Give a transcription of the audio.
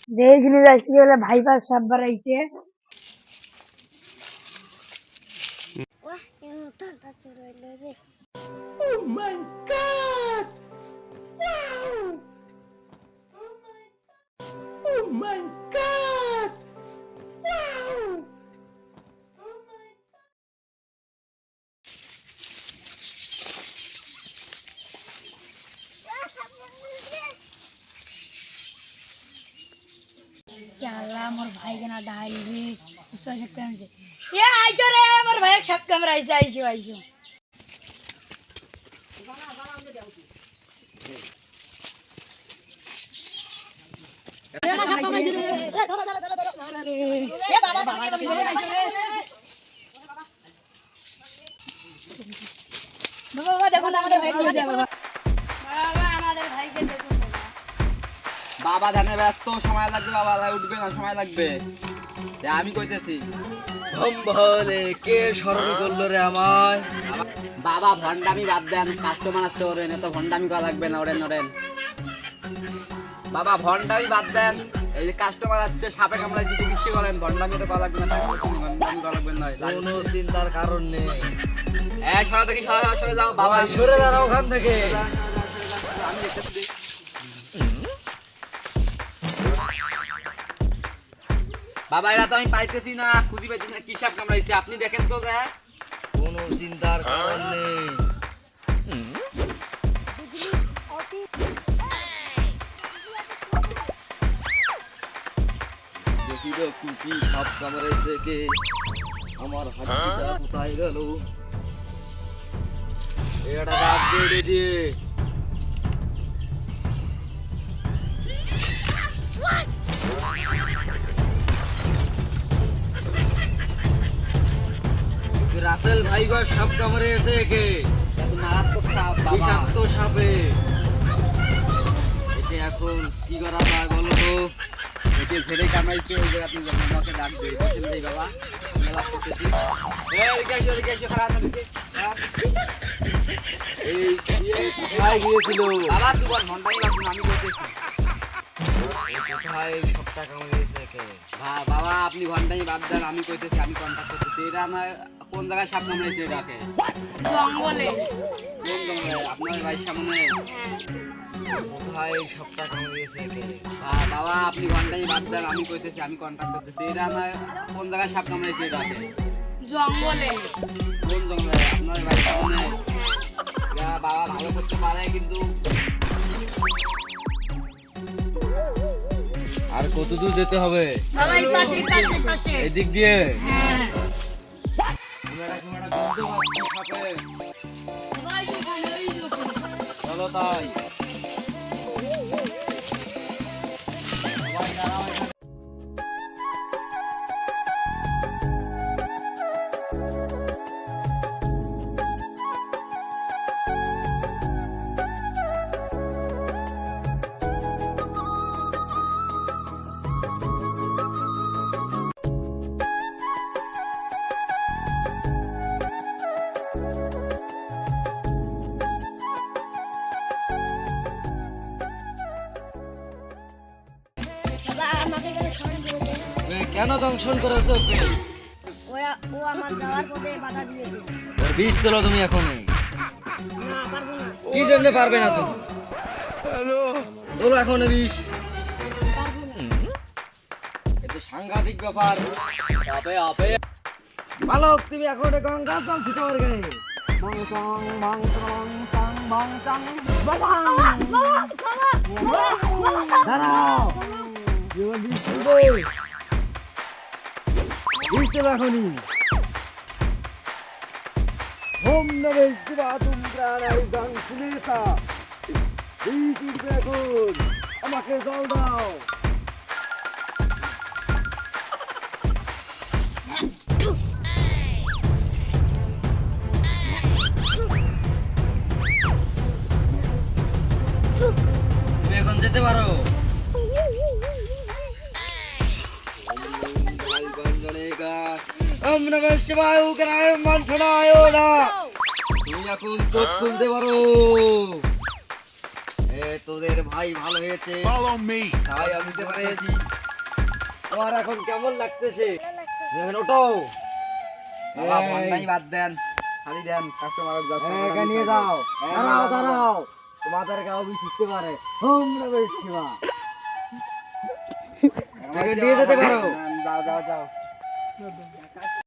যেই জিনিস আসতে গেলে ভাইবার সব বাড়াইছে। Oh my God! Wow! Oh my God! Wow! আমার ভাই কেনা ডাইলি আইছো রে আমার ভাই সব ক্যামেরা আইছে আইছো আইছো বাবা দেখো না আমাদের ভাই কি হয়েছে বাবা বাবা আমাদের ভাইকে দেখুন বাবা জানে ব্যস্ত সময় লাগবে বাবা উঠবে না সময় লাগবে আমি কইতেছি বলে কে স্মরণ করলো রে আমায় বাবা ভন্ডামি বাদ দেন কাস্টমার আসতে ওরেন এত ভন্ডামি করা লাগবে না ওরেন ওরেন বাবা ভন্ডামি বাদ দেন এই যে কাস্টমার আসছে সাপে কামড়ায় যদি কিছু করেন ভন্ডামি তো করা লাগবে না ভন্ডামি করা লাগবে না কোনো চিন্তার কারণ নেই এক সরা থেকে সরে যাও বাবা সরে দাঁড়াও ওখান থেকে আমি দেখতেছি বাবা এরা তো আমি পাইতেছি না খুঁজি পাইতেছি না কি সাপ কামড়াইছে আপনি দেখেন তো দেখ কোনো চিন্তার কারণ নেই দেখি তো কুকি সাপ কামড়াইছে কে আমার হাতটা কোথায় গেল এটা কাজ দিয়ে দিয়ে রাসেল ভাই গো সাপ কামড়ে এসে একে এত মারাত্মক সাপ বাবা বিষাক্ত সাপে এতে এখন কি করা যায় বলো তো একে ছেড়ে কামাইছে ওই যে আপনি আমাকে ডাক দেই বসেন দেই বাবা মেলা করতেছি এদিকে এসো খারাপ না দিকে এই কোথায় গিয়েছিল বাবা তুই বল মন্ডাই বাসুন আমি করতেছি কোথায় সাপটা কামড়ে এসে একে বাবা আপনি ঘন্টাই বাদ দেন আমি কইতেছি আমি কন্টাক্ট করতেছি এটা আমার কোন জায়গায় সাপ কামড়াইছে এটাকে জঙ্গলে কোন জঙ্গলে আপনার বাড়ির সামনে কোথায় সাপটা কামড়ে এসে একে বাবা আপনি ঘন্টাই বাদ দেন আমি কইতেছি আমি কন্টাক্ট করতেছি এটা আমার কোন জায়গায় সাপ কামড়াইছে এটাকে জঙ্গলে কোন জঙ্গলে আপনার বাড়ির সামনে বাবা ভালো করতে পারে কিন্তু আর কত দূর যেতে হবে বাবা এই পাশে এই পাশে এই পাশে এদিক দিয়ে হ্যাঁ চলো তাই কেন দংশন করেছো ওকে ও আমার যাওয়ার পথে বাধা দিয়েছে ওর বিষ তোলো তুমি এখন না পারবো না কি জন্য পারবে না তুমি তোলো এখন বিষ এটা সাংঘাতিক ব্যাপার আপে আপে বালক তুমি এখন গঙ্গা জল ছিটো ওর গায়ে বং চং বং চং চং বং চং দাঁড়াও জীবন বিষ তুলবো বিষ তোলো এখনই ওম নমঃ শিবায় তুম প্রাণায় গং সুনেতা বিষ উঠবে এখন আমাকে জল দাও তুমি এখন যেতে পারো তুমি এখন চোখ খুলতে পারো তোদের ভাই ভালো হয়েছে, Follow me. তাই আমি দিতে পেরেছি। তোমার এখন কেমন লাগতেছে? এখন ওঠো। বাবা ভন্ডামি বাদ দেন, খালি দেন কাস্টমার নিয়ে যাও। দাঁড়াও দাঁড়াও, তোমাদের গাও বি শিখতে পারে। ওম নমঃ শিবায়। একে দিয়ে যেতে পারো। যাও যাও যাও।